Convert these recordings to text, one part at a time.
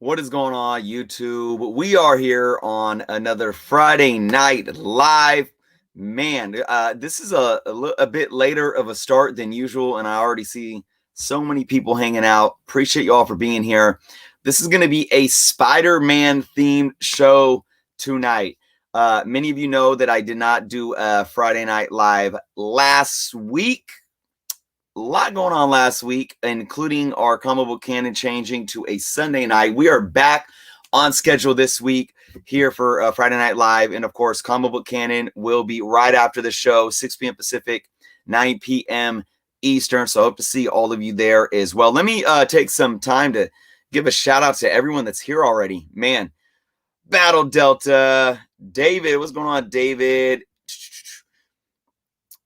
What is going on, YouTube? We are here on another Friday night live. Man, this is a bit later of a start than usual, and I already see so many people hanging out. Appreciate you all for being here. This is going to be a Spider-Man themed show tonight. Many of you know that I did not do a Friday night live last week. A lot going on last week, including our comic book canon changing to a Sunday night. We are back on schedule this week here for Friday Night Live. And of course, comic book canon will be right after the show, 6 p.m. Pacific, 9 p.m. Eastern. So I hope to see all of you there as well. Let me take some time to give a shout out to everyone that's here already. Man, Battle Delta, David, what's going on, David?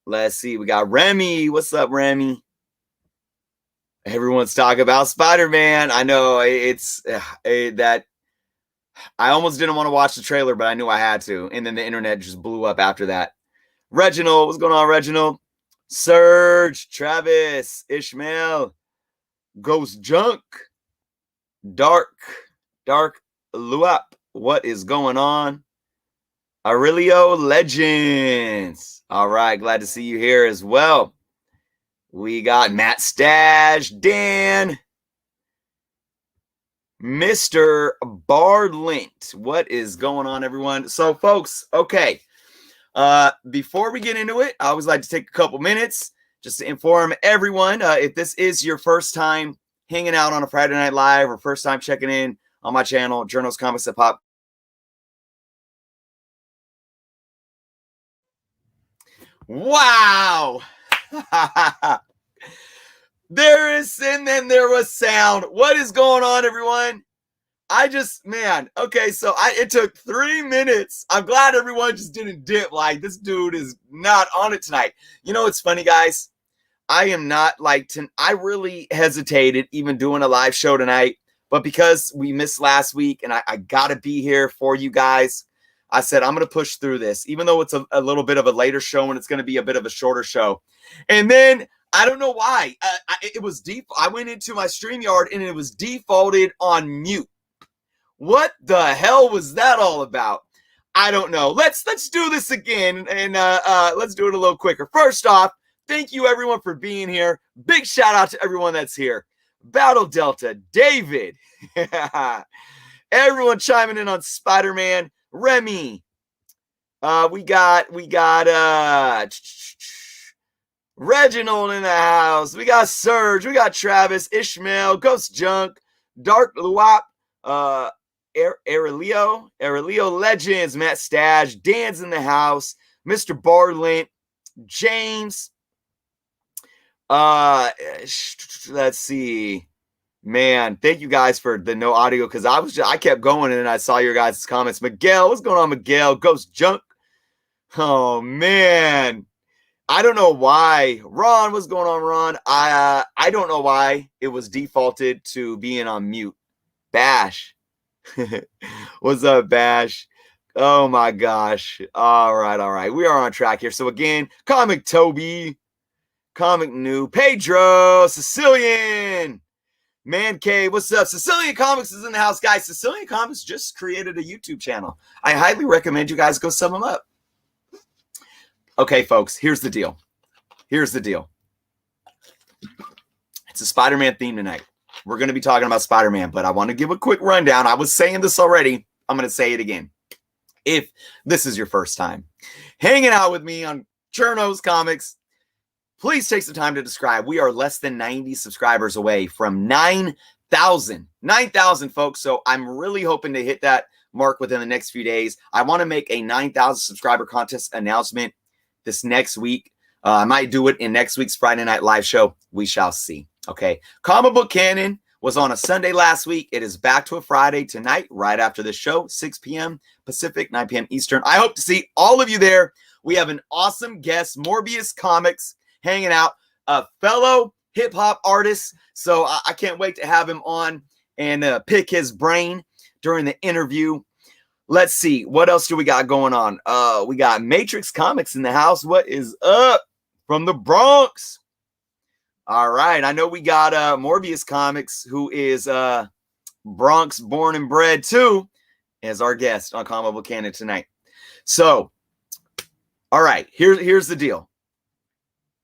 Let's see. We got Remy. What's up, Remy? Everyone's talking about Spider-Man. I know it's that I almost didn't want to watch the trailer, but I knew I had to. And then the internet just blew up after that. Reginald, what's going on, Reginald? Serge, Travis, Ishmael, Ghost Junk, Dark Luap. What is going on? Aurelio Legends. All right, glad to see you here as well. We got Matt Stash, Dan, Mr. Bardlint. What is going on, everyone? So, folks, okay. Before we get into it, I always like to take a couple minutes just to inform everyone. If this is your first time hanging out on a Friday Night Live or first time checking in on my channel, Journals, Comics, and Pop. Wow. There is, and then there was sound. What is going on, everyone? Okay, so it took 3 minutes. I'm glad everyone just didn't dip. Like, this dude is not on it tonight. You know, it's funny, guys. I am not I really hesitated even doing a live show tonight, but because we missed last week and I got to be here for you guys, I said, I'm going to push through this, even though it's a little bit of a later show and it's going to be a bit of a shorter show. And then I don't know why it was deep. I went into my StreamYard and it was defaulted on mute. What the hell was that all about? I don't know. Let's do this again and let's do it a little quicker. First off, thank you everyone for being here. Big shout out to everyone that's here. Battle Delta, David, everyone chiming in on Spider-Man. Remy, we got Reginald in the house. We got Serge. We got Travis, Ishmael, Ghost Junk, Dark Luap, Aurelio Legends, Matt Stash, Dan's in the house, Mr. Bardlint, James. Let's see. Man, thank you guys for the no audio because I kept going and then I saw your guys' comments. Miguel, what's going on, Miguel? Ghost Junk. Oh man, I don't know why. Ron, what's going on, Ron? I don't know why it was defaulted to being on mute. Bash, what's up, Bash? Oh my gosh. All right. We are on track here. So again, Comic Toby, Comic New, Pedro, Sicilian. Man Cave, what's up? Sicilian Comics is in the house, guys. Sicilian Comics just created a YouTube channel. I highly recommend you guys go sum them up. Okay, folks, here's the deal. It's a Spider-Man theme tonight. We're going to be talking about Spider-Man, but I want to give a quick rundown. I was saying this already. I'm going to say it again. If this is your first time hanging out with me on Journals Comics, please take some time to subscribe. We are less than 90 subscribers away from 9,000. 9,000, folks. So I'm really hoping to hit that mark within the next few days. I want to make a 9,000 subscriber contest announcement this next week. I might do it in next week's Friday Night Live show. We shall see. Okay. Comic Book Canon was on a Sunday last week. It is back to a Friday tonight, right after the show, 6 p.m. Pacific, 9 p.m. Eastern. I hope to see all of you there. We have an awesome guest, Morbius Comics, hanging out, a fellow hip-hop artist. So I can't wait to have him on and pick his brain during the interview. Let's see. What else do we got going on? We got Matrix Comics in the house. What is up from the Bronx? All right. I know we got Morbius Comics, who is Bronx born and bred too, as our guest on Comic Book Canon tonight. So, all right, here's the deal.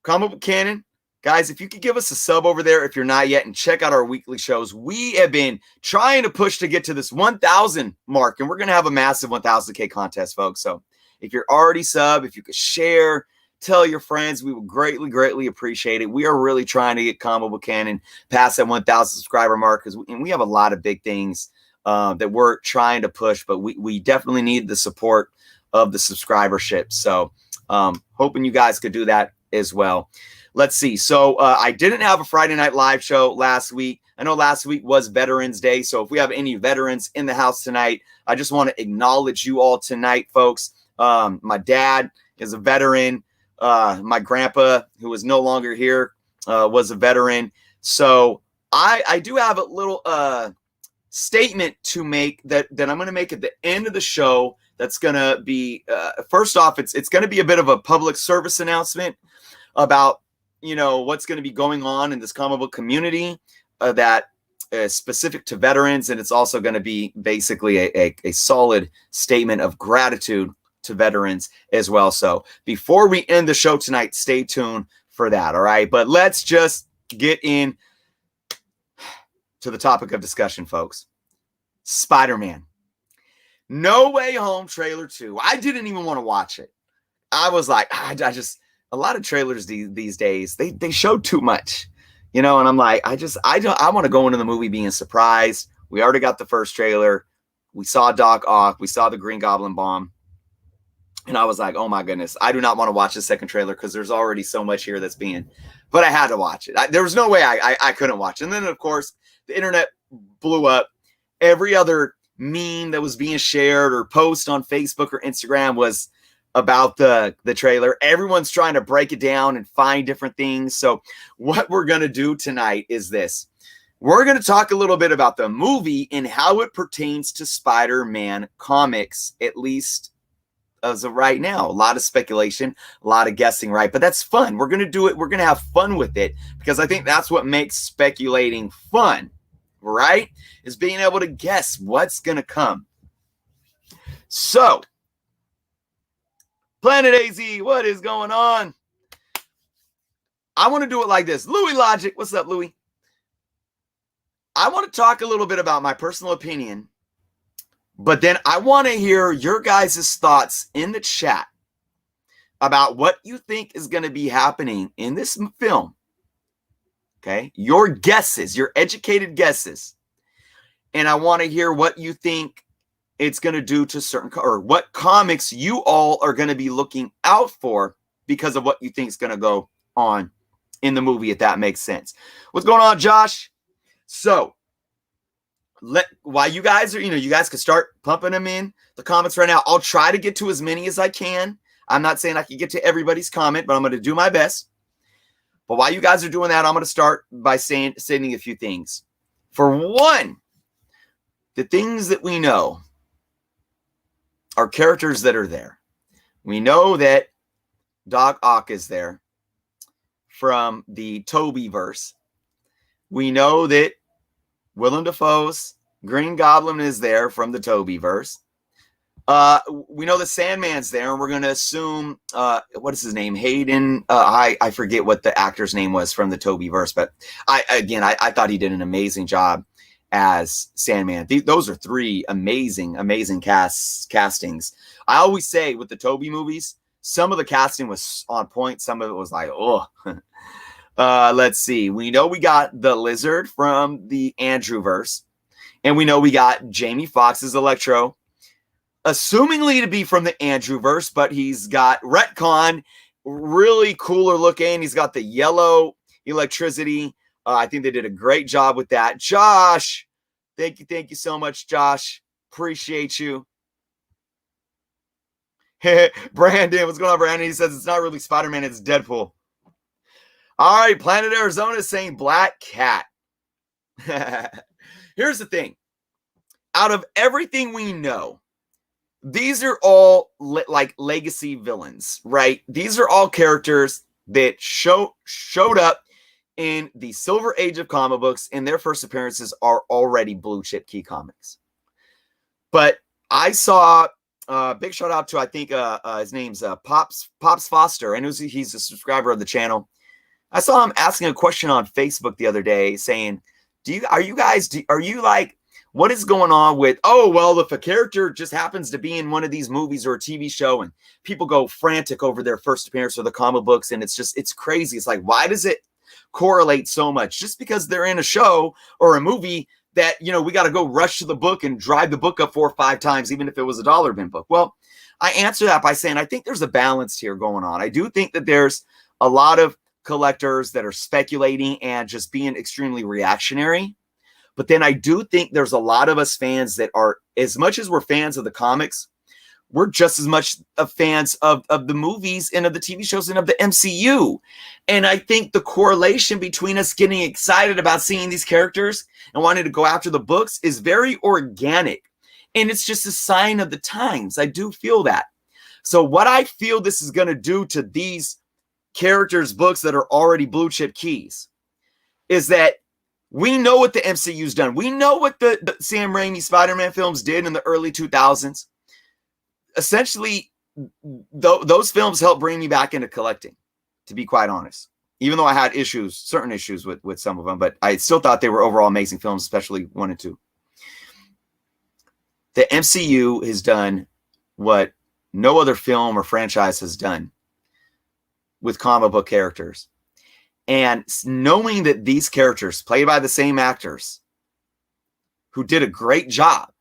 Comic Book Canon, guys, if you could give us a sub over there if you're not yet, and check out our weekly shows. We have been trying to push to get to this 1,000 mark, and we're going to have a massive 1,000K contest, folks. So if you're already sub, if you could share, tell your friends, we would greatly, greatly appreciate it. We are really trying to get Comic Book Canon past that 1,000 subscriber mark, because we have a lot of big things that we're trying to push, but we definitely need the support of the subscribership. So hoping you guys could do that as well. Let's see. So I didn't have a Friday Night Live show last week. I know last week was Veterans Day. So if we have any veterans in the house tonight, I just want to acknowledge you all tonight, folks. My dad is a veteran. My grandpa, who is no longer here, was a veteran. So I do have a little statement to make that I'm going to make at the end of the show. That's going to be, first off, it's going to be a bit of a public service announcement about, what's going to be going on in this comic book community that is specific to veterans. And it's also going to be basically a solid statement of gratitude to veterans as well. So before we end the show tonight, stay tuned for that. All right. But let's just get in to the topic of discussion, folks. Spider-Man. No Way Home trailer 2. I didn't even want to watch it. I was like, I just, a lot of trailers these days, they show too much, and I'm like, I want to go into the movie being surprised. We already got the first trailer. We saw Doc Ock. We saw the Green Goblin bomb. And I was like, oh my goodness, I do not want to watch the second trailer because there's already so much here but I had to watch it. There was no way I couldn't watch it. And then, of course, the internet blew up. Every other meme that was being shared or post on Facebook or Instagram was about the trailer. Everyone's trying to break it down and find different things. So what we're going to do tonight is this. We're going to talk a little bit about the movie and how it pertains to Spider-Man comics, at least as of right now. A lot of speculation, a lot of guessing, right? But that's fun. We're going to do it. We're going to have fun with it because I think that's what makes speculating fun, right? Is being able to guess what's going to come. So, Planet AZ, what is going on? I want to do it like this. Louis Logic, what's up, Louis? I want to talk a little bit about my personal opinion, but then I want to hear your guys' thoughts in the chat about what you think is going to be happening in this film. Okay? Your guesses, your educated guesses. And I want to hear what you think it's going to do to certain, or what comics you all are going to be looking out for because of what you think is going to go on in the movie, if that makes sense. What's going on, Josh? So, while you guys are, you guys can start pumping them in the comments right now. I'll try to get to as many as I can. I'm not saying I can get to everybody's comment, but I'm going to do my best. But while you guys are doing that, I'm going to start by saying a few things. For one, the things that we know are characters that are there. We know that Doc Ock is there from the Tobyverse. We know that Willem Dafoe's Green Goblin is there from the Tobyverse. We know the Sandman's there, and we're going to assume, what is his name? Hayden. I forget what the actor's name was from the Tobyverse, but I thought he did an amazing job as Sandman. Those are three amazing castings. I always say with the Toby movies, some of the casting was on point. Some of it was like, oh. Let's see. We know we got the Lizard from the Andrewverse, and we know we got Jamie Foxx's Electro, assumingly to be from the Andrewverse, but he's got retcon, really cooler looking. He's got the yellow electricity. I think they did a great job with that. Josh, thank you so much, Josh. Appreciate you. Brandon, what's going on, Brandon? He says it's not really Spider-Man, it's Deadpool. All right, Planet Arizona is saying Black Cat. Here's the thing. Out of everything we know, these are all like legacy villains, right? These are all characters that showed up in the silver age of comic books, and their first appearances are already blue chip key comics. But I saw big shout out to, I think his name's Pops Foster. I know he's a subscriber of the channel. I saw him asking a question on Facebook the other day saying, are you like, what is going on with, oh, well, if a character just happens to be in one of these movies or a TV show and people go frantic over their first appearance or the comic books, and it's crazy. It's like, why does it correlate so much? Just because they're in a show or a movie that, we got to go rush to the book and drive the book up 4 or 5 times, even if it was a dollar bin book. Well, I answer that by saying I think there's a balance here going on. I do think that there's a lot of collectors that are speculating and just being extremely reactionary. But then I do think there's a lot of us fans that are, as much as we're fans of the comics, we're just as much fans of the movies and of the TV shows and of the MCU. And I think the correlation between us getting excited about seeing these characters and wanting to go after the books is very organic. And it's just a sign of the times. I do feel that. So what I feel this is going to do to these characters' books that are already blue chip keys is that we know what the MCU's done. We know what the Sam Raimi Spider-Man films did in the early 2000s. Essentially, those films helped bring me back into collecting, to be quite honest. Even though I had certain issues with some of them, but I still thought they were overall amazing films, especially 1 and 2. The MCU has done what no other film or franchise has done with comic book characters. And knowing that these characters, played by the same actors who did a great job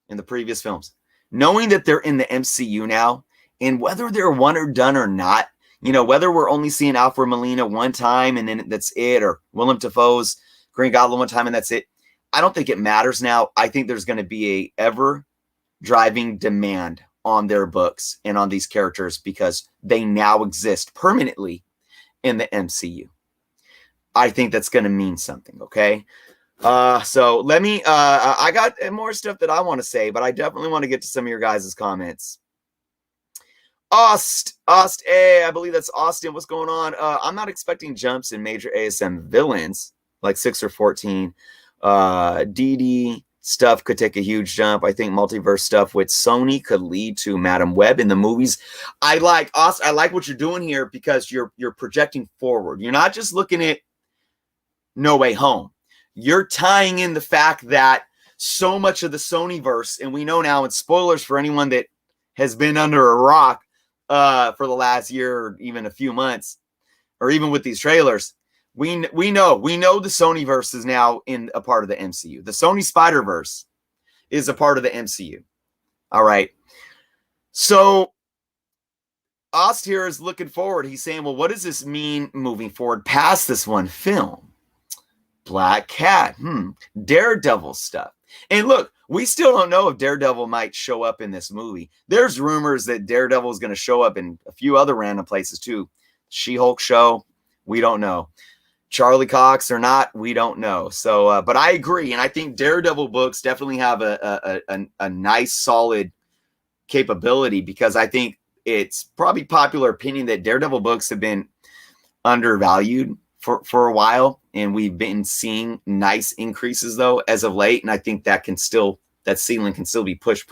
in the previous films, knowing that they're in the MCU now, and whether they're one or done or not, whether we're only seeing Alfred Molina one time and then that's it, or Willem Dafoe's Green Goblin one time and that's it, I don't think it matters now. I think there's going to be a ever-driving demand on their books and on these characters because they now exist permanently in the MCU. I think that's going to mean something, okay? So let me, I got more stuff that I want to say, but I definitely want to get to some of your guys' comments. I believe that's Austin. What's going on? I'm not expecting jumps in major ASM villains, like 6 or 14. DD stuff could take a huge jump. I think multiverse stuff with Sony could lead to Madam Web in the movies. I like what you're doing here because you're projecting forward. You're not just looking at No Way Home. You're tying in the fact that so much of the Sonyverse, and we know now, and spoilers for anyone that has been under a rock for the last year or even a few months, or even with these trailers, we know the Sonyverse is now in a part of the MCU. The Sony Spider-Verse is a part of the MCU. All right. So Ost here is looking forward. He's saying, well, what does this mean moving forward past this one film? Black Cat, Daredevil stuff. And look, we still don't know if Daredevil might show up in this movie. There's rumors that Daredevil is going to show up in a few other random places too. She-Hulk show, we don't know. Charlie Cox or not, we don't know. So, but I agree, and I think Daredevil books definitely have a nice, solid capability because I think it's probably popular opinion that Daredevil books have been undervalued for a while, and we've been seeing nice increases though as of late, and I think that ceiling can still be pushed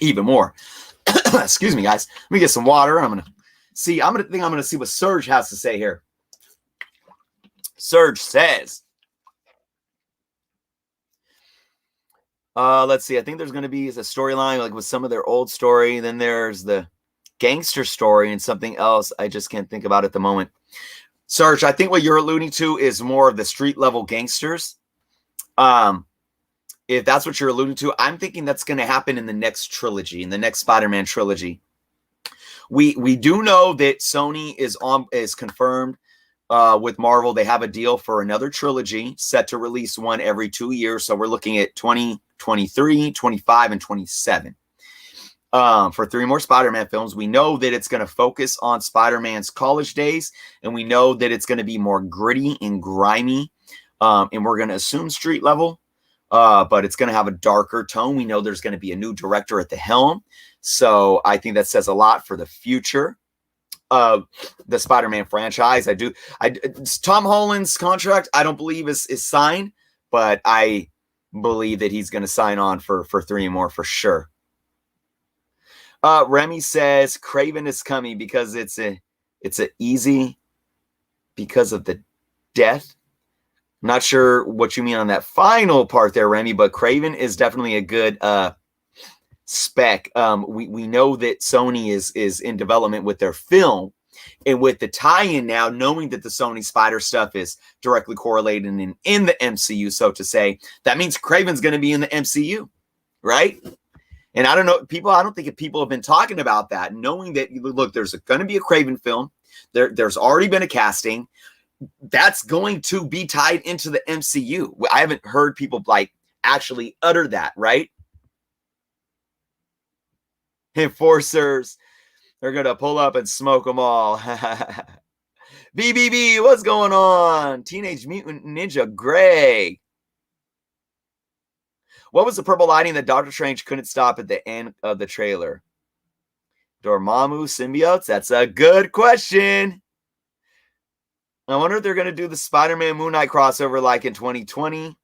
even more. Excuse me, guys. Let me get some water. I'm gonna see what Serge has to say here. Serge says, let's see. I think there's going to be a storyline like with some of their old story. Then there's the gangster story and something else I just can't think about at the moment. Serge, I think what you're alluding to is more of the street level gangsters. If that's what you're alluding to, I'm thinking that's going to happen in the next trilogy, in the next Spider-Man trilogy. We do know that Sony is confirmed with Marvel. They have a deal for another trilogy set to release one every 2 years. So we're looking at 2023, 25, and 27 for 3 more Spider-Man films. We know that it's going to focus on Spider-Man's college days, and we know that it's going to be more gritty and grimy, and we're going to assume street level, but it's going to have a darker tone. We know there's going to be a new director at the helm. So I think that says a lot for the future the Spider-Man franchise. Tom Holland's contract, I don't believe is signed, but I believe that he's going to sign on for 3 more for sure. Remy says Kraven is coming because it's a easy because of the death. I'm not sure what you mean on that final part there, Remy, but Kraven is definitely a good spec. We know that Sony is in development with their film, and with the tie-in now, knowing that the Sony Spider stuff is directly correlated in the MCU, so to say, that means Kraven's going to be in the MCU, right? And I don't know, I don't think if people have been talking about that, knowing that, look, there's going to be a Kraven film. There's already been a casting. That's going to be tied into the MCU. I haven't heard people like actually utter that, right? Enforcers, they're going to pull up and smoke them all. BBB, what's going on? Teenage Mutant Ninja Grey. What was the purple lighting that Doctor Strange couldn't stop at the end of the trailer? Dormammu symbiotes? That's a good question. I wonder if they're going to do the Spider-Man Moon Knight crossover like in 2020.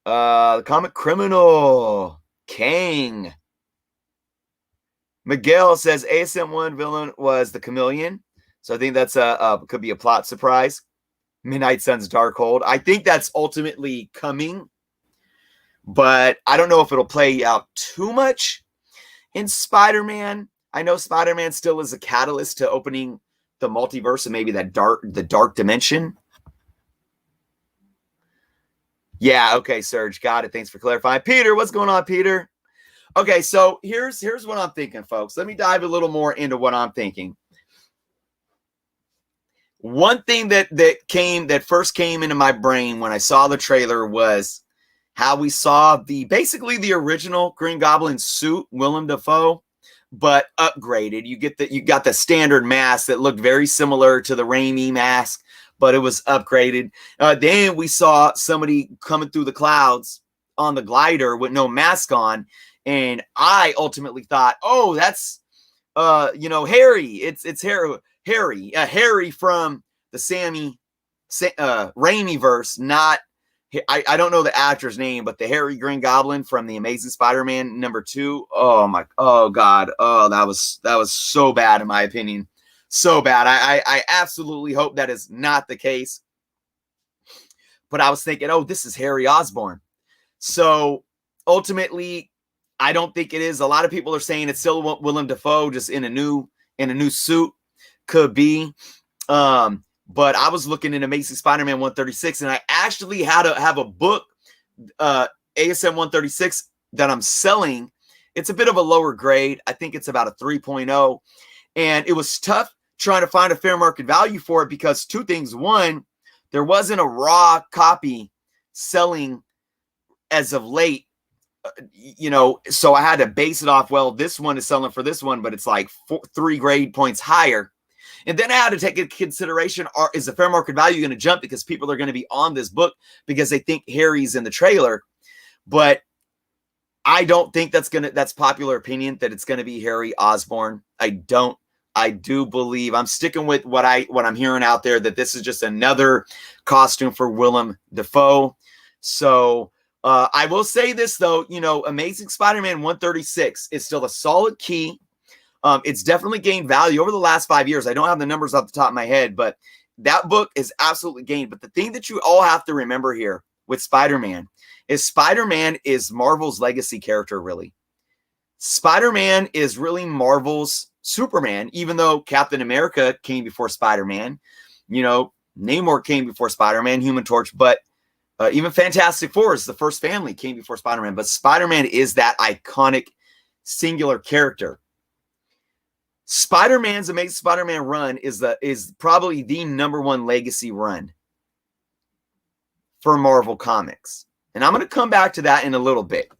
The Comic Criminal. Kang. Miguel says ASM1 villain was the Chameleon. So I think that's could be a plot surprise. Midnight Sun's Darkhold. I think that's ultimately coming, but I don't know if it'll play out too much in Spider-Man. I know Spider-Man still is a catalyst to opening the multiverse and maybe the dark dimension. Yeah, okay, Serge, got it. Thanks for clarifying. Peter, what's going on, Peter? Okay, so here's what I'm thinking, folks. Let me dive a little more into what I'm thinking. One thing that first came into my brain when I saw the trailer was how we saw basically the original Green Goblin suit, Willem Dafoe, but upgraded. You got the standard mask that looked very similar to the Raimi mask, but it was upgraded. Then we saw somebody coming through the clouds on the glider with no mask on, and I ultimately thought, oh, that's Harry. It's Harry from the Raimi verse, not. I don't know the actor's name, but the Harry Green Goblin from the Amazing Spider-Man #2. Oh God. Oh, that was so bad in my opinion. So bad. I absolutely hope that is not the case. But I was thinking, oh, this is Harry Osborn. So ultimately, I don't think it is. A lot of people are saying it's still Willem Dafoe, just in a new suit. Could be. But I was looking in Amazing Spider-Man 136, and I actually have a book, ASM 136, that I'm selling. It's a bit of a lower grade. I think it's about a 3.0. And it was tough trying to find a fair market value for it because two things. One, there wasn't a raw copy selling as of late, so I had to base it off, well, this one is selling for this one, but it's like 3 grade points higher. And then I had to take into consideration, is the fair market value going to jump because people are going to be on this book because they think Harry's in the trailer? But I don't think that's popular opinion that it's going to be Harry Osborn. I do believe, I'm sticking with what I'm hearing out there, that this is just another costume for Willem Dafoe. So I will say this though, Amazing Spider-Man 136 is still a solid key. It's definitely gained value over the last 5 years. I don't have the numbers off the top of my head, but that book is absolutely gained. But the thing that you all have to remember here with Spider-Man is Marvel's legacy character, really. Spider-Man is really Marvel's Superman, even though Captain America came before Spider-Man. Namor came before Spider-Man, Human Torch, but even Fantastic Four is the first family came before Spider-Man. But Spider-Man is that iconic singular character. Spider-Man's Amazing Spider-Man run is probably the #1 legacy run for Marvel Comics. And I'm going to come back to that in a little bit.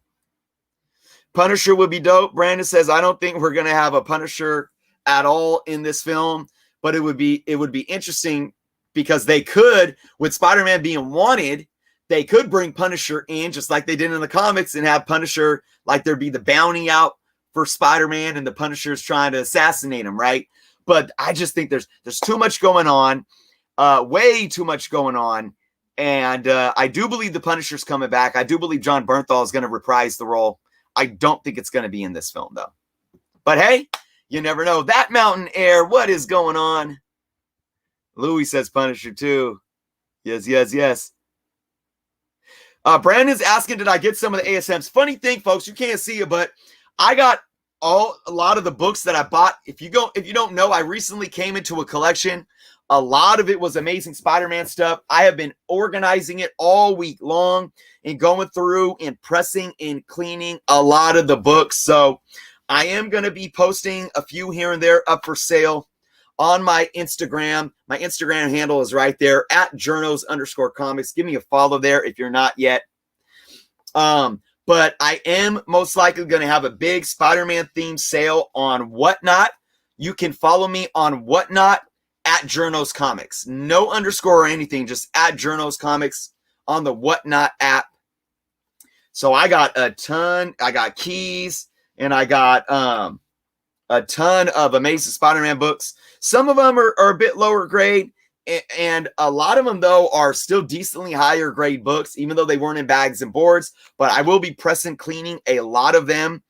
Punisher would be dope. Brandon says, I don't think we're going to have a Punisher at all in this film, but it would be interesting because they could, with Spider-Man being wanted, they could bring Punisher in just like they did in the comics and have Punisher, like there'd be the bounty out for Spider-Man and the Punisher's trying to assassinate him, right? But I just think there's too much going on, way too much going on. And I do believe the Punisher's coming back. I do believe John Bernthal is going to reprise the role. I don't think it's going to be in this film, though. But hey, you never know. That Mountain Air, what is going on? Louis says Punisher too. Yes, yes, yes. Brandon's asking, did I get some of the ASMs? Funny thing, folks, you can't see it, but I got a lot of the books that I bought. If you don't know, I recently came into a collection. A lot of it was Amazing Spider-Man stuff. I have been organizing it all week long and going through and pressing and cleaning a lot of the books. So I am going to be posting a few here and there up for sale on my Instagram. My Instagram handle is right there at journos_comics. Give me a follow there if you're not yet. But I am most likely going to have a big Spider-Man themed sale on Whatnot. You can follow me on Whatnot at Journos Comics. No underscore or anything, just at Journos Comics on the Whatnot app. So I got a ton. I got keys and I got a ton of Amazing Spider-Man books. Some of them are a bit lower grade, and a lot of them, though, are still decently higher grade books, even though they weren't in bags and boards. But I will be pressing, cleaning a lot of them,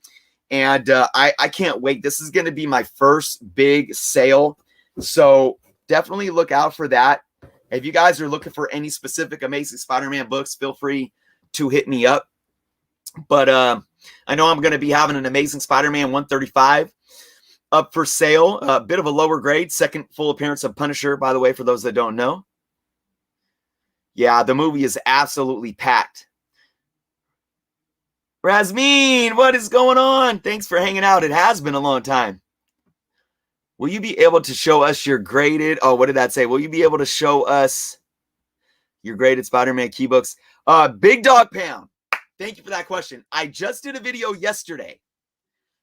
and I can't wait. This is going to be my first big sale, so definitely look out for that. If you guys are looking for any specific Amazing Spider-Man books, feel free to hit me up. But I know I'm going to be having an Amazing Spider-Man 135 up for sale, a bit of a lower grade, second full appearance of Punisher, by the way, for those that don't know. Yeah, the movie is absolutely packed. Razmeen, what is going on? Thanks for hanging out. It has been a long time. Will you be able to show us your graded, oh, what did that say? Will you be able to show us your graded Spider-Man key books? Big Dog Pound, thank you for that question. I just did a video yesterday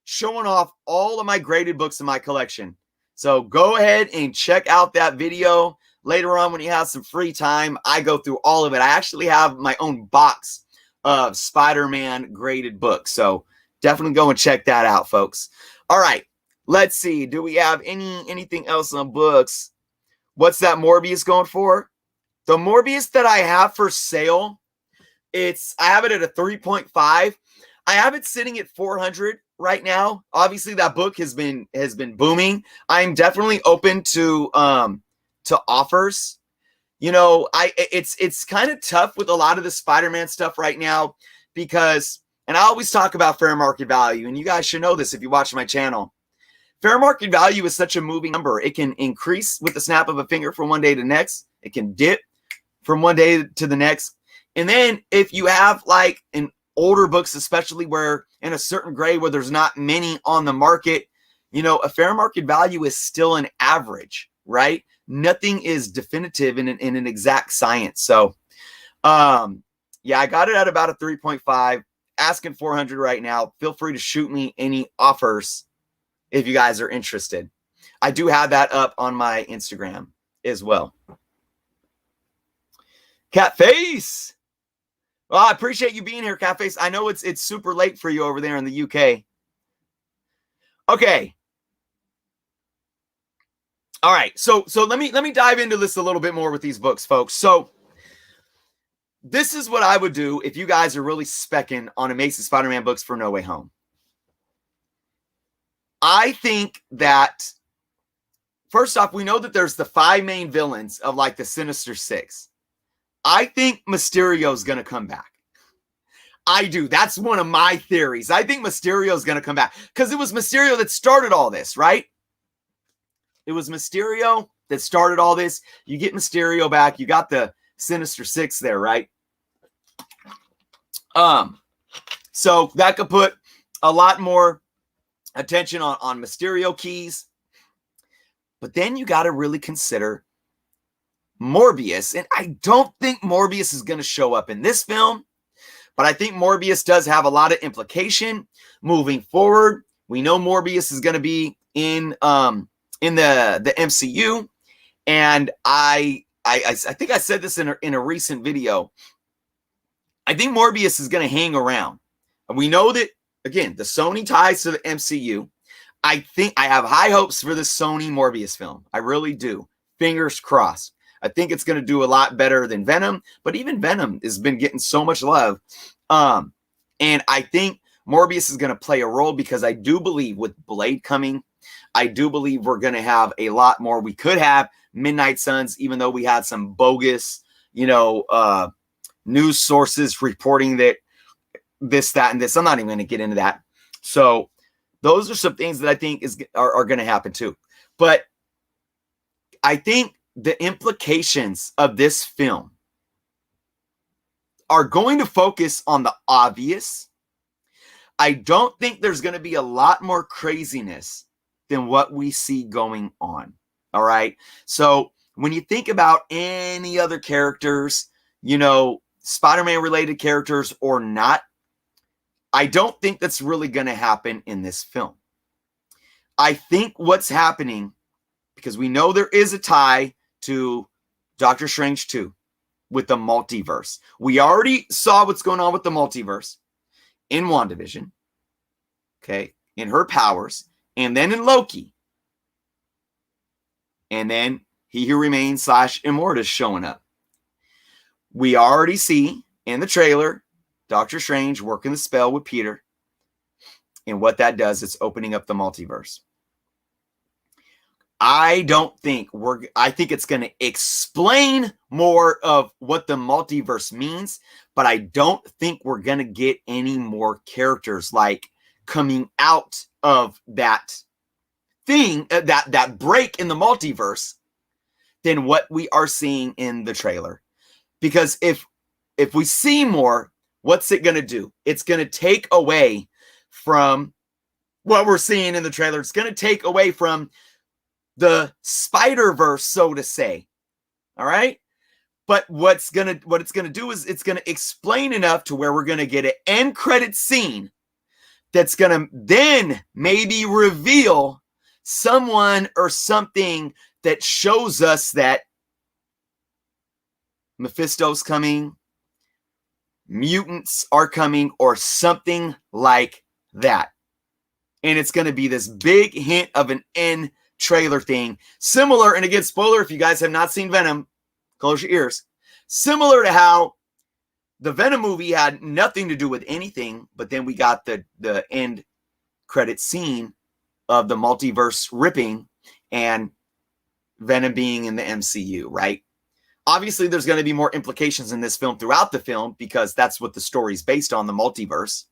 showing off all of my graded books in my collection. So go ahead and check out that video later on when you have some free time. I go through all of it. I actually have my own box of Spider-Man graded books. So definitely go and check that out, folks. All right, let's see. Do we have anything else on books? What's that Morbius going for? The Morbius that I have for sale, I have it at a 3.5. I have it sitting at 400 right now. Obviously that book has been booming. I'm definitely open to offers. You know, it's kind of tough with a lot of the Spider-Man stuff right now because, and I always talk about fair market value, and you guys should know this if you watch my channel. Fair market value is such a moving number. It can increase with the snap of a finger from one day to the next. It can dip from one day to the next. And then if you have like an older books, especially where in a certain grade where there's not many on the market, you know, a fair market value is still an average, right? Nothing is definitive in an exact science. So, yeah, I got it at about a 3.5, asking 400 right now. Feel free to shoot me any offers if you guys are interested. I do have that up on my Instagram as well. Catface. Well, I appreciate you being here, Catface. I know it's super late for you over there in the UK. Okay. All right. So let me dive into this a little bit more with these books, folks. So this is what I would do if you guys are really specking on Amazing Spider-Man books for No Way Home. I think that first off, we know that there's the 5 main villains of like the Sinister Six. I think Mysterio is going to come back. I do. That's one of my theories. I think Mysterio is going to come back because it was Mysterio that started all this, right? It was Mysterio that started all this. You get Mysterio back. You got the Sinister Six there, right? So that could put a lot more attention on Mysterio keys. But then you got to really consider Morbius, and I don't think Morbius is going to show up in this film, but I think Morbius does have a lot of implication moving forward. We know Morbius is going to be in the MCU, and I think I said this in a recent video. I think Morbius is going to hang around. And we know that, again, the Sony ties to the MCU. I think I have high hopes for this Sony Morbius film. I really do. Fingers crossed. I think it's going to do a lot better than Venom, but even Venom has been getting so much love. And I think Morbius is going to play a role because I do believe with Blade coming, I do believe we're going to have a lot more. We could have Midnight Suns, even though we had some bogus, news sources reporting that this, that, and this. I'm not even going to get into that. So those are some things that I think are going to happen too. But I think the implications of this film are going to focus on the obvious. I don't think there's going to be a lot more craziness than what we see going on. All right. So when you think about any other characters, Spider-Man related characters or not, I don't think that's really going to happen in this film. I think what's happening, because we know there is a tie to Doctor Strange 2 with the multiverse. We already saw what's going on with the multiverse in WandaVision, okay, in her powers, and then in Loki. And then He Who Remains / Immortus showing up. We already see in the trailer Doctor Strange working the spell with Peter. And what that does is opening up the multiverse. I think it's going to explain more of what the multiverse means, but I don't think we're going to get any more characters like coming out of that thing, that break in the multiverse than what we are seeing in the trailer. Because if we see more, what's it going to do? It's going to take away from what we're seeing in the trailer. It's going to take away from the Spider-Verse, so to say. All right? But what it's going to do is it's going to explain enough to where we're going to get an end credit scene that's going to then maybe reveal someone or something that shows us that Mephisto's coming, mutants are coming, or something like that. And it's going to be this big hint of an end trailer thing. Similar, and again, spoiler, if you guys have not seen Venom, close your ears. Similar to how the Venom movie had nothing to do with anything, but then we got the end credit scene of the multiverse ripping and Venom being in the MCU, right? Obviously, there's going to be more implications in this film throughout the film because that's what the story's based on, the multiverse.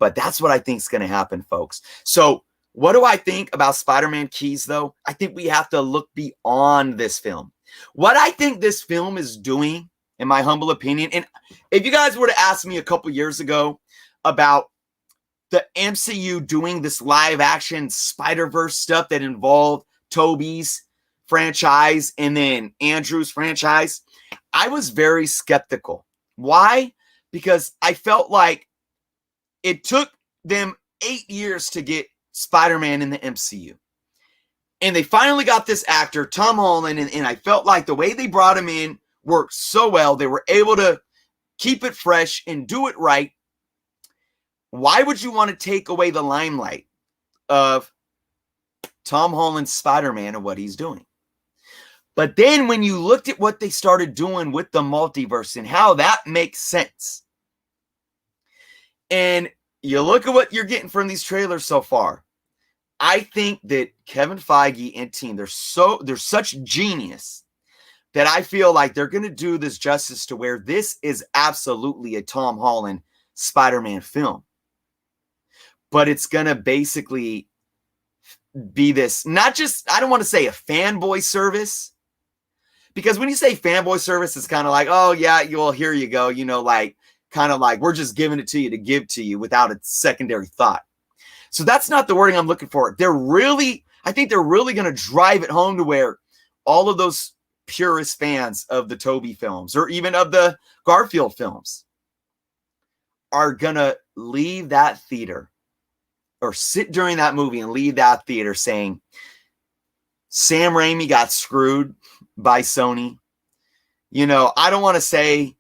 But that's what I think is going to happen, folks. So what do I think about Spider-Man Keys, though? I think we have to look beyond this film. What I think this film is doing, in my humble opinion, and if you guys were to ask me a couple years ago about the MCU doing this live-action Spider-Verse stuff that involved Tobey's franchise and then Andrew's franchise, I was very skeptical. Why? Because I felt like it took them 8 years to get Spider-Man in the MCU. And they finally got this actor, Tom Holland, and I felt like the way they brought him in worked so well. They were able to keep it fresh and do it right. Why would you want to take away the limelight of Tom Holland's Spider-Man and what he's doing? But then when you looked at what they started doing with the multiverse and how that makes sense, and you look at what you're getting from these trailers so far, I think that Kevin Feige and team, they're such genius that I feel like they're going to do this justice to where this is absolutely a Tom Holland Spider-Man film. But it's going to basically be this, not just, I don't want to say a fanboy service, because when you say fanboy service, it's kind of like, oh yeah, well, here you go. Kind of like we're just giving it to you to give to you without a secondary thought. So that's not the wording I'm looking for. I think they're really going to drive it home to where all of those purist fans of the Tobey films or even of the Garfield films are going to leave that theater or sit during that movie and leave that theater saying, Sam Raimi got screwed by Sony. I don't want to say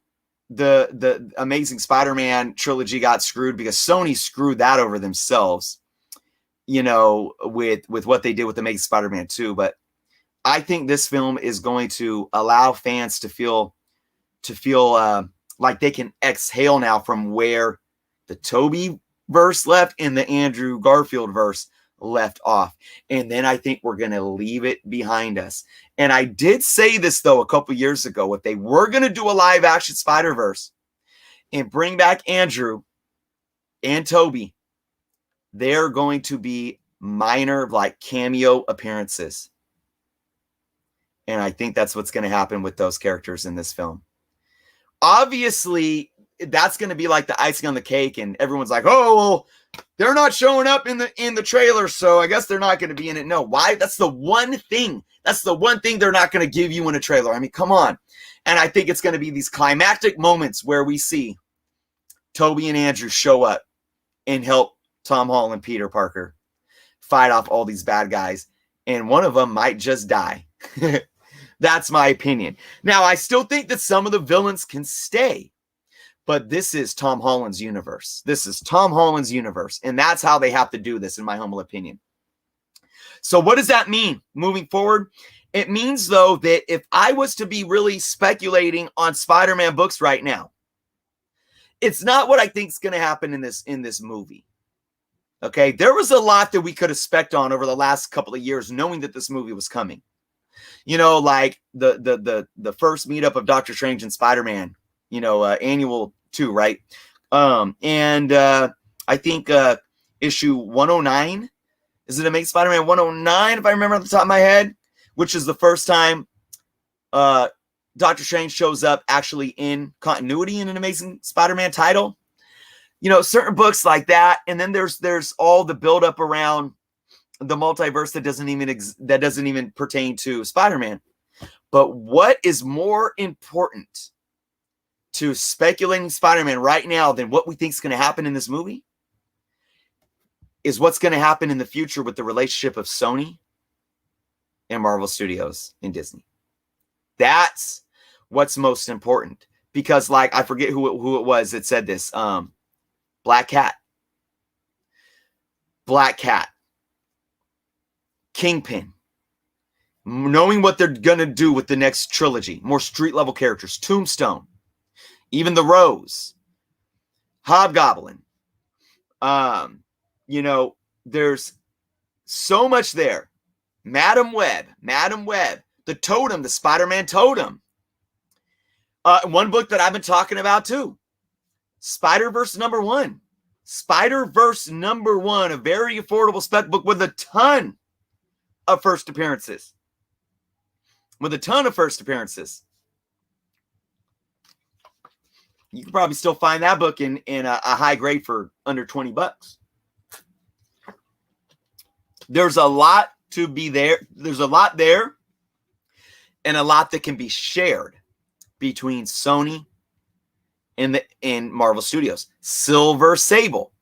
the Amazing Spider-Man trilogy got screwed because Sony screwed that over themselves. you know, with what they did with Amazing Spider-Man 2. But I think this film is going to allow fans to feel like they can exhale now from where the Toby verse left and the Andrew Garfield verse left off. And then I think we're going to leave it behind us. And I did say this, though, a couple years ago. If they were going to do a live action Spider-Verse and bring back Andrew and Toby, they're going to be minor, like, cameo appearances. And I think that's what's going to happen with those characters in this film. Obviously, that's going to be like the icing on the cake, and everyone's like, oh, well, they're not showing up in the trailer, so I guess they're not going to be in it. No, why? That's the one thing. That's the one thing they're not going to give you in a trailer. I mean, come on. And I think it's going to be these climactic moments where we see Toby and Andrew show up and help Tom Holland, Peter Parker, fight off all these bad guys, and one of them might just die. That's my opinion. Now, I still think that some of the villains can stay, but this is Tom Holland's universe. This is Tom Holland's universe, and that's how they have to do this, in my humble opinion. So what does that mean moving forward? It means, though, that if I was to be really speculating on Spider-Man books right now, it's not what I think is going to happen in this movie. Okay, there was a lot that we could have spec'd on over the last couple of years, knowing that this movie was coming. You know, like the first meetup of Doctor Strange and Spider-Man, you know, annual 2, right? And I think issue 109, is it Amazing Spider-Man 109, if I remember off the top of my head, which is the first time Doctor Strange shows up actually in continuity in an Amazing Spider-Man title. You know, certain books like that, and then there's all the buildup around the multiverse that doesn't even pertain to Spider-Man. But what is more important to speculating Spider-Man right now than what we think is going to happen in this movie is what's going to happen in the future with the relationship of Sony and Marvel Studios and Disney. That's what's most important, because, like, I forget who it was that said this. Black Cat, Kingpin, knowing what they're going to do with the next trilogy, more street level characters, Tombstone, even the Rose, Hobgoblin. You know, there's so much there. Madam Web, the Totem, the Spider-Man Totem. One book that I've been talking about too, Spider-Verse #1. Spider-Verse #1, a very affordable spec book with a ton of first appearances. You can probably still find that book in a high grade for under $20. There's a lot to be there. There's a lot there, and a lot that can be shared between Sony and Marvel Studios. Silver Sable.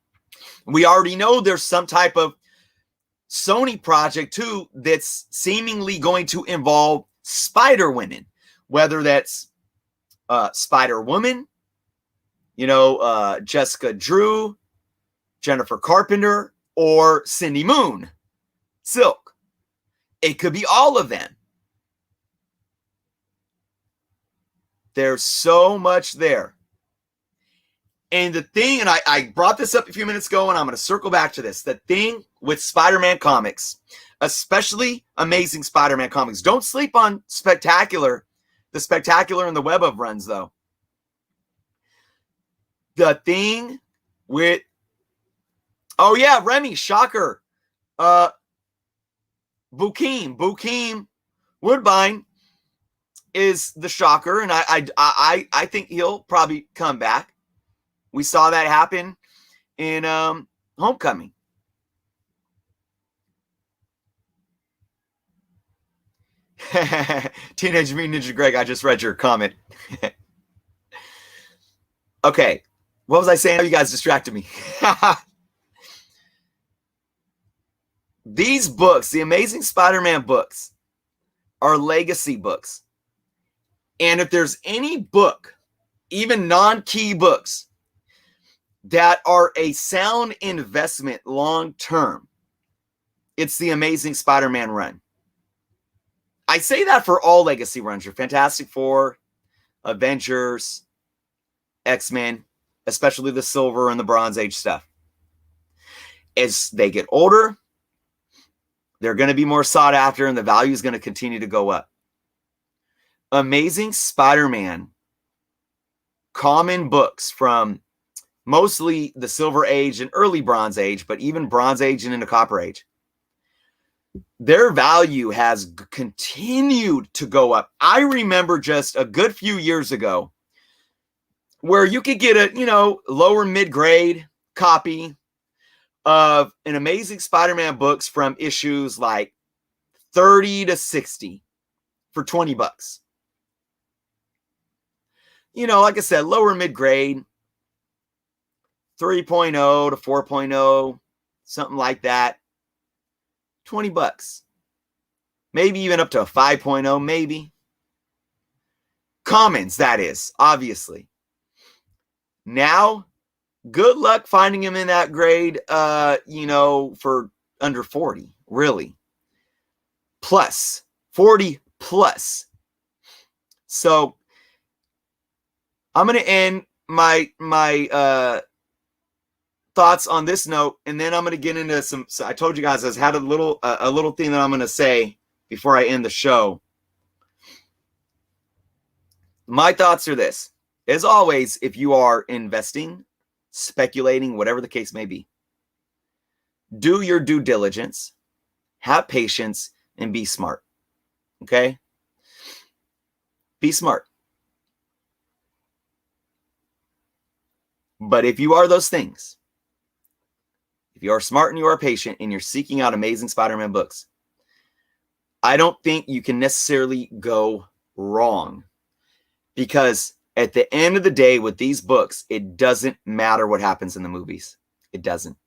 We already know there's some type of Sony project too that's seemingly going to involve Spider-Women, whether that's Spider-Woman, you know, Jessica Drew, Jennifer Carpenter, or Cindy Moon, Silk. It could be all of them. There's so much there. And the thing, and I brought this up a few minutes ago, and I'm going to circle back to this. The thing with Spider-Man comics, especially Amazing Spider-Man comics, don't sleep on Spectacular, the Spectacular and the Web of runs, though. The thing with, oh yeah, Remy, shocker. Bokeem Woodbine is the shocker, and I think he'll probably come back. We saw that happen in Homecoming. Teenage Mutant Ninja Greg, I just read your comment. Okay, what was I saying? You guys distracted me. These books, the Amazing Spider-Man books, are legacy books. And if there's any book, even non-key books, that are a sound investment long-term, it's the Amazing Spider-Man run. I say that for all legacy runs. Your Fantastic Four, Avengers, X-Men, especially the Silver and the Bronze Age stuff. As they get older, they're going to be more sought after and the value is going to continue to go up. Amazing Spider-Man, common books from mostly the Silver Age and early Bronze Age, but even Bronze Age and into Copper Age, their value has continued to go up. I remember just a good few years ago where you could get a, lower mid-grade copy of an Amazing Spider-Man books from issues like 30 to 60 for $20. Like I said, lower mid-grade, 3.0 to 4.0, something like that. $20. Maybe even up to a 5.0, maybe. Commons, that is, obviously. Now, good luck finding him in that grade, for under 40, really. Plus, 40 plus. So, I'm going to end my thoughts on this note, and then I'm going to get into some. So I told you guys I had a little thing that I'm going to say before I end the show. My thoughts are this: as always, if you are investing, speculating, whatever the case may be, do your due diligence, have patience, and be smart. Okay? Be smart. But if you are those things, if you are smart and you are patient and you're seeking out Amazing Spider-Man books, I don't think you can necessarily go wrong. Because at the end of the day with these books, it doesn't matter what happens in the movies. It doesn't.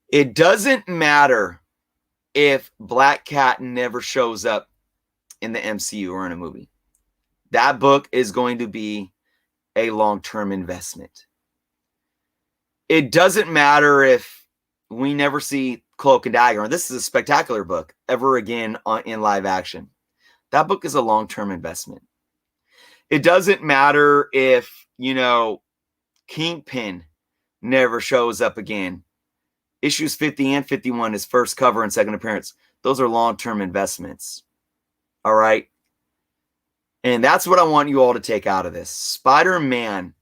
It doesn't matter if Black Cat never shows up in the MCU or in a movie. That book is going to be a long-term investment. It doesn't matter if we never see Cloak and Dagger, and this is a spectacular book, ever again in live action. That book is a long-term investment. It doesn't matter if, Kingpin never shows up again. Issues 50 and 51, his first cover and second appearance, those are long-term investments. All right? And that's what I want you all to take out of this. Spider-Man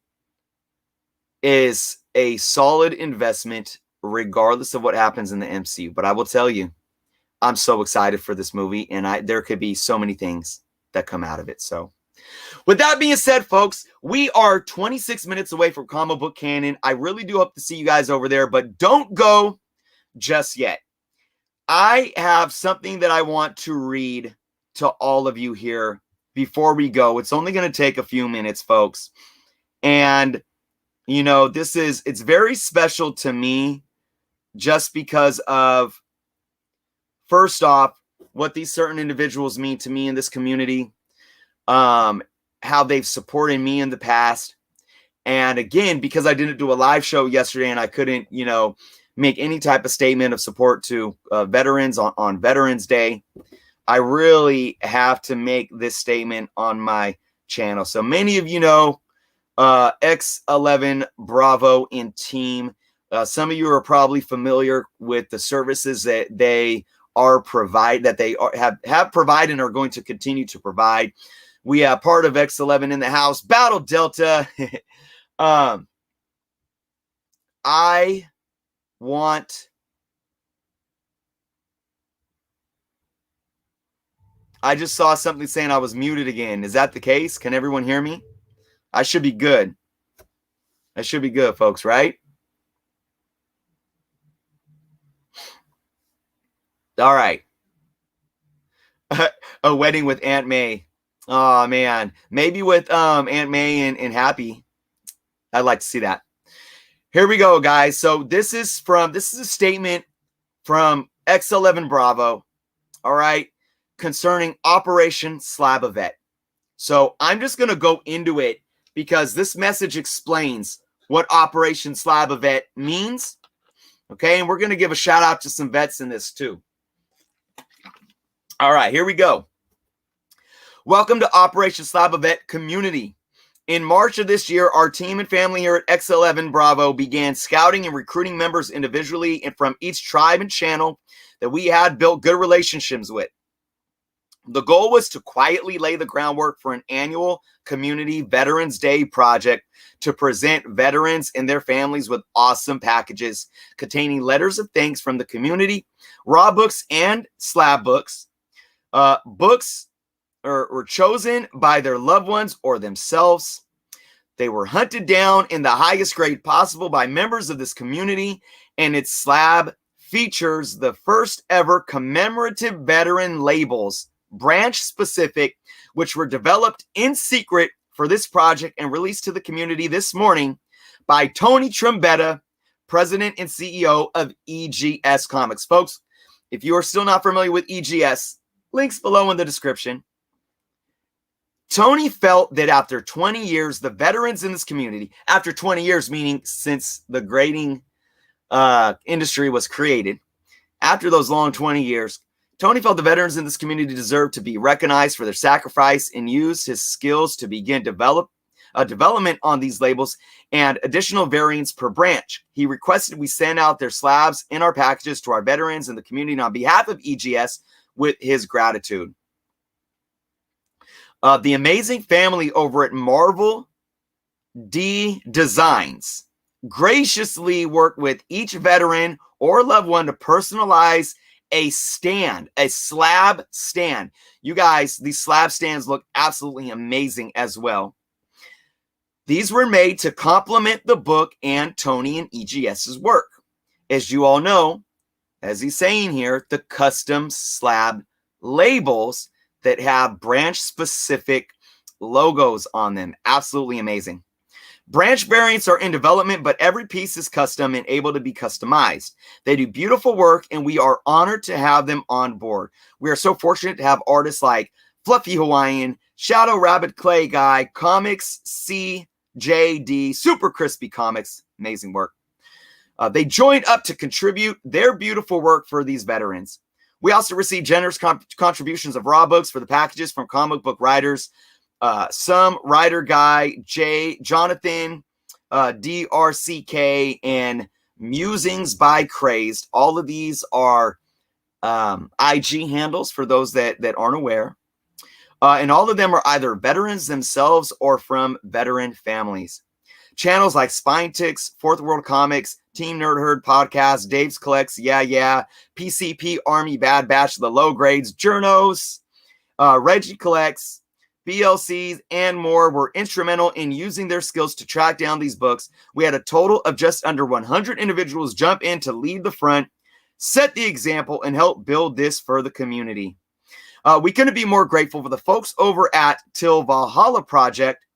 is a solid investment regardless of what happens in the MCU. But I will tell you, I'm so excited for this movie, and there could be so many things that come out of it. So with that being said, folks, we are 26 minutes away from Comic Book Canon. I really do hope to see you guys over there, but don't go just yet. I have something that I want to read to all of you here before we go. It's only going to take a few minutes, folks. And, it's very special to me just because of, first off, what these certain individuals mean to me in this community, how they've supported me in the past. And again, because I didn't do a live show yesterday and I couldn't, make any type of statement of support to veterans on Veterans Day, I really have to make this statement on my channel. So many of you know X11 Bravo and team. Some of you are probably familiar with the services that they have provided and are going to continue to provide. We have part of X11 in the house, Battle Delta. I just saw something saying I was muted again. Is that the case? Can everyone hear me? I should be good. I should be good, folks, right? All right. A wedding with Aunt May. Oh, man. Maybe with Aunt May and Happy. I'd like to see that. Here we go, guys. So this is a statement from X11 Bravo. All right. Concerning Operation Slab Event. So I'm just going to go into it because this message explains what Operation Slab Event means Okay, and we're going to give a shout out to some vets in this too. All right, here we go. Welcome to Operation Slab Vet Community. In March of this year, our team and family here at X11 Bravo began scouting and recruiting members individually and from each tribe and channel that we had built good relationships with. The goal was to quietly lay the groundwork for an annual Community Veterans Day project to present veterans and their families with awesome packages containing letters of thanks from the community, raw books, and slab books. Books were chosen by their loved ones or themselves. They were hunted down in the highest grade possible by members of this community, and its slab features the first ever commemorative veteran labels, branch specific, which were developed in secret for this project and released to the community this morning by Tony Trombetta, President and CEO of EGS Comics. Folks, if you are still not familiar with EGS, links below in the description. Tony felt that after 20 years, the veterans in this community, after 20 years, meaning since the grading industry was created, after those long 20 years, Tony felt the veterans in this community deserved to be recognized for their sacrifice and used his skills to begin development on these labels and additional variants per branch. He requested we send out their slabs in our packages to our veterans in the community on behalf of EGS with his gratitude. The amazing family over at Marvel D Designs graciously worked with each veteran or loved one to personalize a slab stand. You guys, these slab stands look absolutely amazing as well. These were made to complement the book and Tony and EGS's work. As you all know, as he's saying here, the custom slab labels that have branch-specific logos on them. Absolutely amazing. Branch variants are in development, but every piece is custom and able to be customized. They do beautiful work, and we are honored to have them on board. We are so fortunate to have artists like Fluffy Hawaiian, Shadow Rabbit Clay Guy, Comics CJD, Super Crispy Comics. Amazing work. They joined up to contribute their beautiful work for these veterans. We also received generous contributions of raw books for the packages from comic book writers, some writer guy, Jonathan, DRCK, and Musings by Crazed. All of these are IG handles for those that aren't aware. And all of them are either veterans themselves or from veteran families. Channels like Spine Ticks, Fourth World Comics, Team Nerd Herd Podcast, Dave's Collects, Yeah, PCP Army Bad Batch, The Low Grades, Journos, Reggie Collects, BLCs, and more were instrumental in using their skills to track down these books. We had a total of just under 100 individuals jump in to lead the front, set the example, and help build this for the community. We couldn't be more grateful for the folks over at Till Valhalla Project.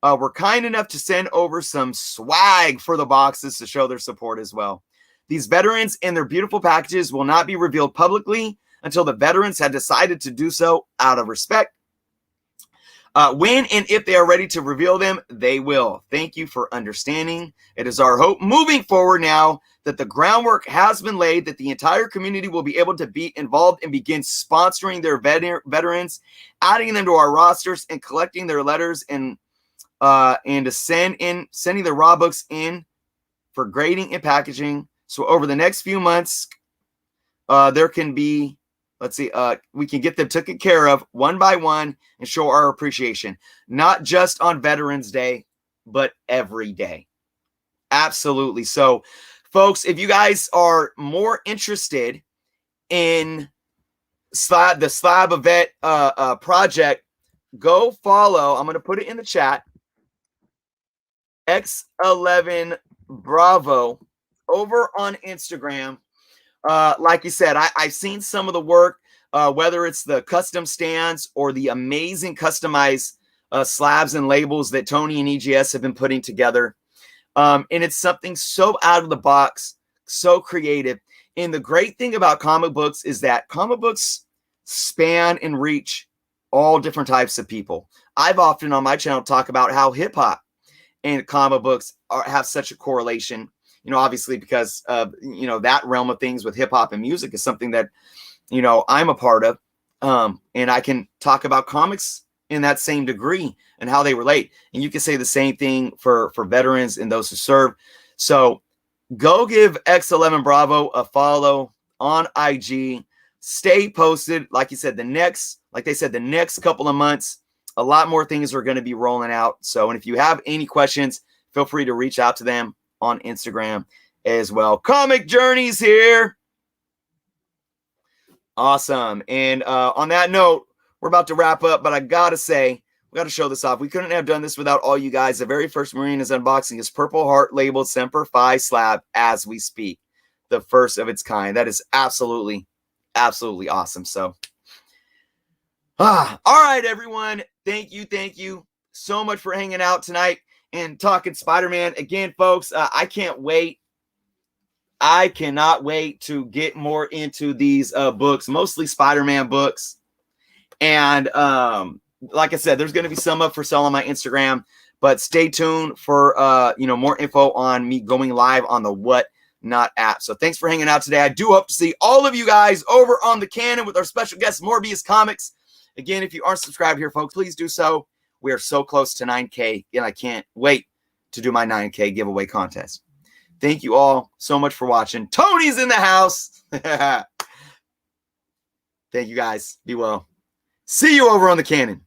Were kind enough to send over some swag for the boxes to show their support as well. These veterans and their beautiful packages will not be revealed publicly until the veterans had decided to do so out of respect. When and if they are ready to reveal them, they will. Thank you for understanding. It is our hope moving forward now that the groundwork has been laid, that the entire community will be able to be involved and begin sponsoring their veterans, adding them to our rosters and collecting their letters and to sending the raw books in for grading and packaging. So over the next few months, there can be, we can get them taken care of one by one and show our appreciation, not just on Veterans Day, but every day. Absolutely. So folks, if you guys are more interested in the Slab Vet project, go follow. I'm going to put it in the chat. X11 Bravo over on Instagram. Like you said, I've seen some of the work, whether it's the custom stands or the amazing customized slabs and labels that Tony and EGS have been putting together. And it's something so out of the box, so creative. And the great thing about comic books is that comic books span and reach all different types of people. I've often on my channel talk about how hip hop and comic books have such a correlation. you know, obviously because you know, that realm of things with hip hop and music is something that, you know, I'm a part of. And I can talk about comics in that same degree and how they relate. And you can say the same thing for veterans and those who serve. So go give X11 Bravo a follow on IG. Stay posted. Like you said, like they said, the next couple of months, a lot more things are going to be rolling out. So, and if you have any questions, feel free to reach out to them on Instagram as well. Comic Journeys here. Awesome. And on that note, we're about to wrap up, but I got to say, we got to show this off. We couldn't have done this without all you guys. The very first Marine is unboxing his Purple Heart labeled Semper Fi slab as we speak. The first of its kind. That is absolutely, absolutely awesome. So, all right, everyone. Thank you so much for hanging out tonight and talking Spider-Man. Again, folks, I can't wait. I cannot wait to get more into these books, mostly Spider-Man books. And like I said, there's going to be some up for sale on my Instagram, but stay tuned for you know, more info on me going live on the Whatnot app. So thanks for hanging out today. I do hope to see all of you guys over on the Canon with our special guest Morbius Comics. Again, if you aren't subscribed here, folks, please do so. We are so close to 9K, and I can't wait to do my 9K giveaway contest. Thank you all so much for watching. Tony's in the house. Thank you guys. Be well. See you over on the Canon.